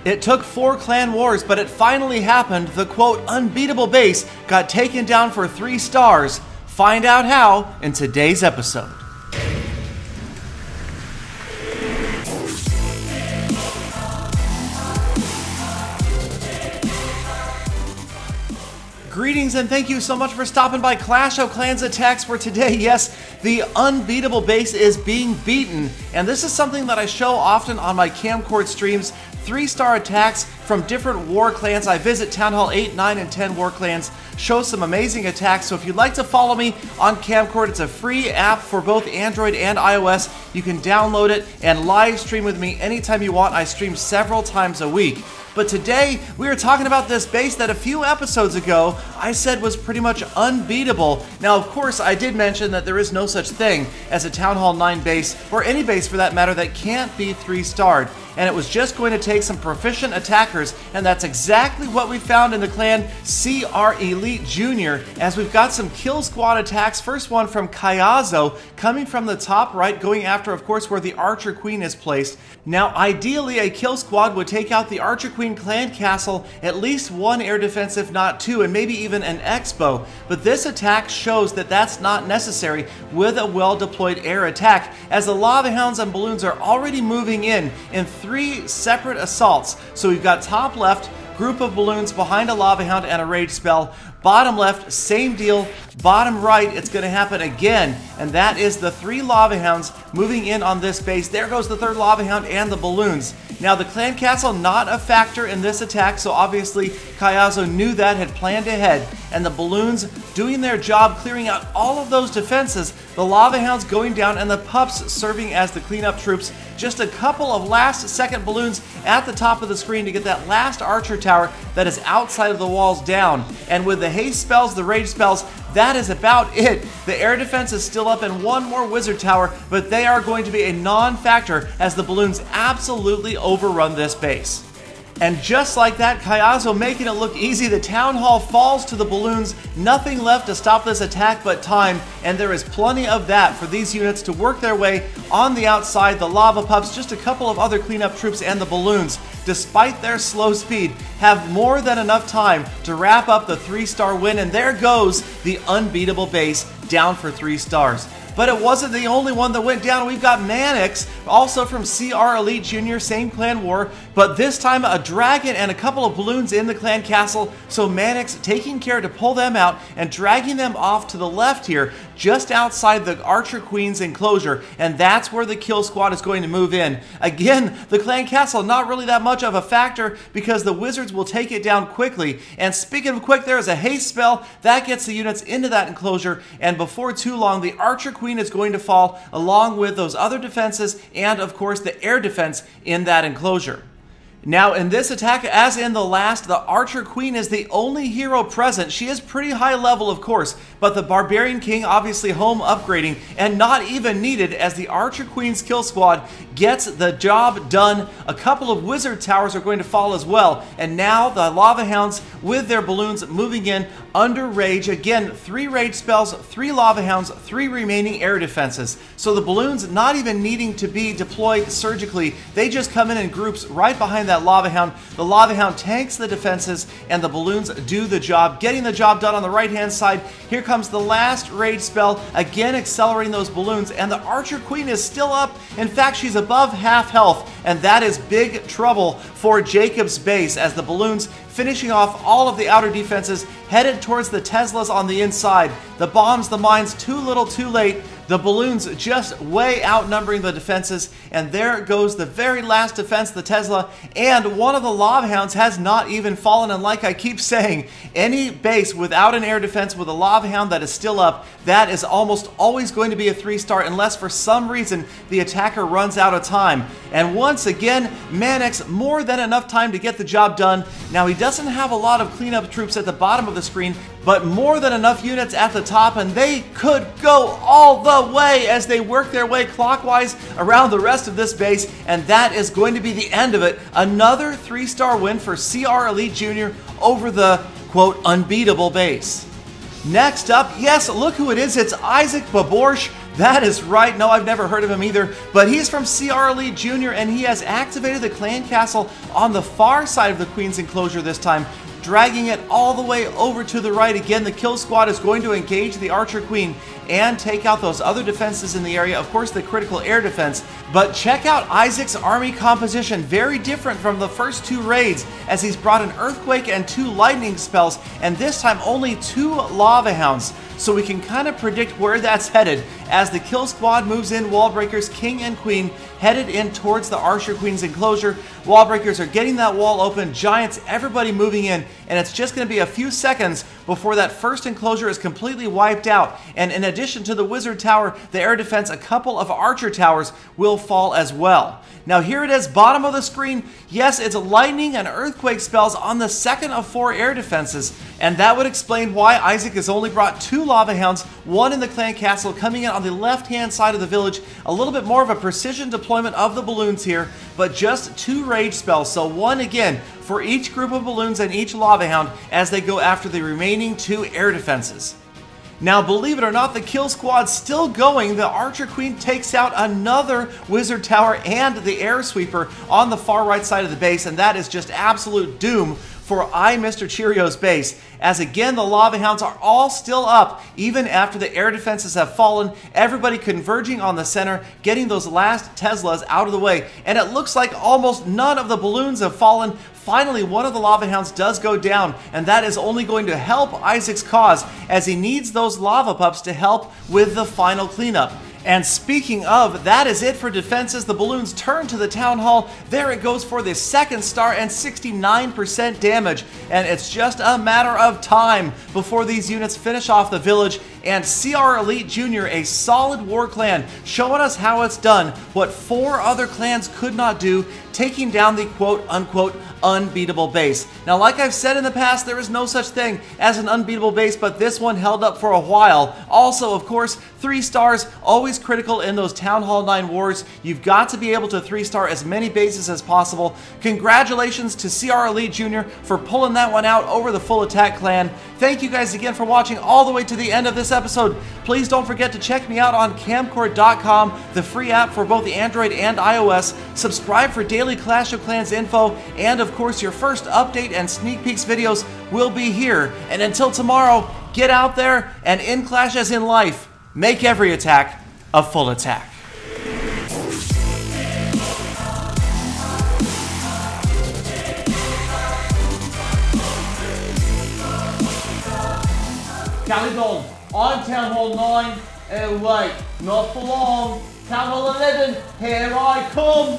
It took 4 clan wars, but it finally happened. The quote unbeatable base got taken down for 3 stars. Find out how in today's episode. Greetings and thank you so much for stopping by Clash of Clans Attacks for today. Yes, the unbeatable base is being beaten, and this is something that I show often on my camcord streams. 3-star attacks from different war clans. I visit Town Hall 8, 9, and 10 war clans, show some amazing attacks. So if you'd like to follow me on Camcord, it's a free app for both Android and iOS. You can download it and live stream with me anytime you want. I stream several times a week. But today, we are talking about this base that a few episodes ago I said was pretty much unbeatable. Now, of course, I did mention that there is no such thing as a Town Hall 9 base, or any base for that matter, that can't be 3-starred. And it was just going to take some proficient attackers, and that's exactly what we found in the clan CR Elite Jr. as we've got some kill squad attacks. First one from Kayazo, coming from the top right, going after, of course, where the Archer Queen is placed. Now, ideally, a kill squad would take out the Archer Queen clan castle, at least 1 air defense, if not 2, and maybe even an expo. But this attack shows that that's not necessary with a well-deployed air attack, as the lava hounds and balloons are already moving in 3 separate assaults. So we've got top left, group of balloons behind a lava hound and a rage spell. Bottom left, same deal. Bottom right, it's going to happen again, and that is the 3 lava hounds moving in on this base. There goes the 3rd lava hound and the balloons. Now, the clan castle not a factor in this attack, so obviously Kayazo knew that, had planned ahead, and the balloons doing their job, clearing out all of those defenses, the lava hounds going down, and the pups serving as the cleanup troops. Just a couple of last-second balloons at the top of the screen to get that last archer tower that is outside of the walls down. And with the haste spells, the rage spells, that is about it. The air defense is still up and 1 more wizard tower, but they are going to be a non-factor as the balloons absolutely overrun this base. And just like that, Kayazo making it look easy. The town hall falls to the balloons. Nothing left to stop this attack but time, and there is plenty of that for these units to work their way on the outside. The lava pups, just a couple of other cleanup troops, and the balloons, despite their slow speed, have more than enough time to wrap up the 3-star win, and there goes the unbeatable base down for 3 stars. But it wasn't the only one that went down. We've got Mannix, also from CR Elite Jr., same clan war, but this time a dragon and a couple of balloons in the clan castle. So Mannix taking care to pull them out and dragging them off to the left here, just outside the Archer Queen's enclosure, and that's where the kill squad is going to move in. Again, the clan castle not really that much of a factor because the wizards will take it down quickly. And speaking of quick, there is a haste spell that gets the units into that enclosure, and before too long, the Archer Queen is going to fall along with those other defenses and, of course, the air defense in that enclosure. Now, in this attack, as in the last, the Archer Queen is the only hero present. She is pretty high level, of course, but the Barbarian King obviously home upgrading and not even needed as the Archer Queen's kill squad gets the job done. A couple of wizard towers are going to fall as well, and now the lava hounds with their balloons moving in under rage. Again, 3 rage spells, 3 lava hounds, 3 remaining air defenses. So the balloons not even needing to be deployed surgically, they just come in groups right behind that lava hound. The lava hound tanks the defenses, and the balloons do the job, getting the job done on the right hand side. Here comes the last rage spell, again accelerating those balloons, and the Archer Queen is still up. In fact, she's above half health, and that is big trouble for Jacob's base as the balloons finishing off all of the outer defenses, headed towards the Teslas on the inside. The bombs, the mines, too little, too late. The balloons just way outnumbering the defenses, and there goes the very last defense, the Tesla, and one of the lava hounds has not even fallen. And like I keep saying, any base without an air defense with a lava hound that is still up, that is almost always going to be a 3-star unless for some reason the attacker runs out of time. And once again, Mannix more than enough time to get the job done. Now, he doesn't have a lot of cleanup troops at the bottom of the screen, but more than enough units at the top, and they could go all the way as they work their way clockwise around the rest of this base, and that is going to be the end of it. Another 3-star win for CR Elite Jr. over the, quote, unbeatable base. Next up, yes, look who it is. It's Isaac Baborsh, That is right. No, I've never heard of him either, but he's from CR Elite Jr. and he has activated the clan castle on the far side of the Queen's enclosure this time, dragging it all the way over to the right. Again, the kill squad is going to engage the Archer Queen and take out those other defenses in the area, of course the critical air defense. But check out Isaac's army composition, very different from the first two raids, as he's brought an earthquake and 2 lightning spells, and this time only 2 lava hounds. So we can kind of predict where that's headed as the kill squad moves in. Wall breakers, king and queen, headed in towards the Archer Queen's enclosure. Wall breakers are getting that wall open, giants, everybody moving in, and it's just going to be a few seconds before that first enclosure is completely wiped out. And in addition to the wizard tower, the air defense, a couple of archer towers will fall as well. Now here it is, bottom of the screen. Yes, it's lightning and earthquake spells on the second of 4 air defenses, and that would explain why Isaac has only brought 2 lava hounds, 1 in the clan castle, coming in on the left-hand side of the village. A little bit more of a precision deployment of the balloons here, but just 2 rage spells. So 1 again for each group of balloons and each lava hound as they go after the remaining 2 air defenses. Now, believe it or not, the kill squad's still going. The Archer Queen takes out another wizard tower and the air sweeper on the far right side of the base, and that is just absolute doom for Mr. Cheerio's base, as again the lava hounds are all still up even after the air defenses have fallen. Everybody converging on the center, getting those last Teslas out of the way, and it looks like almost none of the balloons have fallen. Finally, one of the lava hounds does go down, and that is only going to help Isaac's cause, as he needs those lava pups to help with the final cleanup. And speaking of, that is it for defenses. The balloons turn to the town hall. There it goes for the 2nd star and 69% damage. And it's just a matter of time before these units finish off the village. And CR Elite Jr., a solid war clan, showing us how it's done what 4 other clans could not do, taking down the quote-unquote unbeatable base. Now, like I've said in the past, there is no such thing as an unbeatable base, but this one held up for a while. Also, of course, 3 stars, always critical in those Town Hall 9 wars. You've got to be able to 3-star as many bases as possible. Congratulations to CR Elite Jr. for pulling that one out over the Full Attack clan. Thank you guys again for watching all the way to the end of this episode. Please don't forget to check me out on camcord.com, the free app for both the Android and iOS. Subscribe for daily Clash of Clans info, and of course your first update and sneak peeks videos will be here. And until tomorrow, get out there and in Clash as in life, make every attack a full attack. Galadon on Town Hall 9. Oh wait, not for long. Town Hall 11, here I come.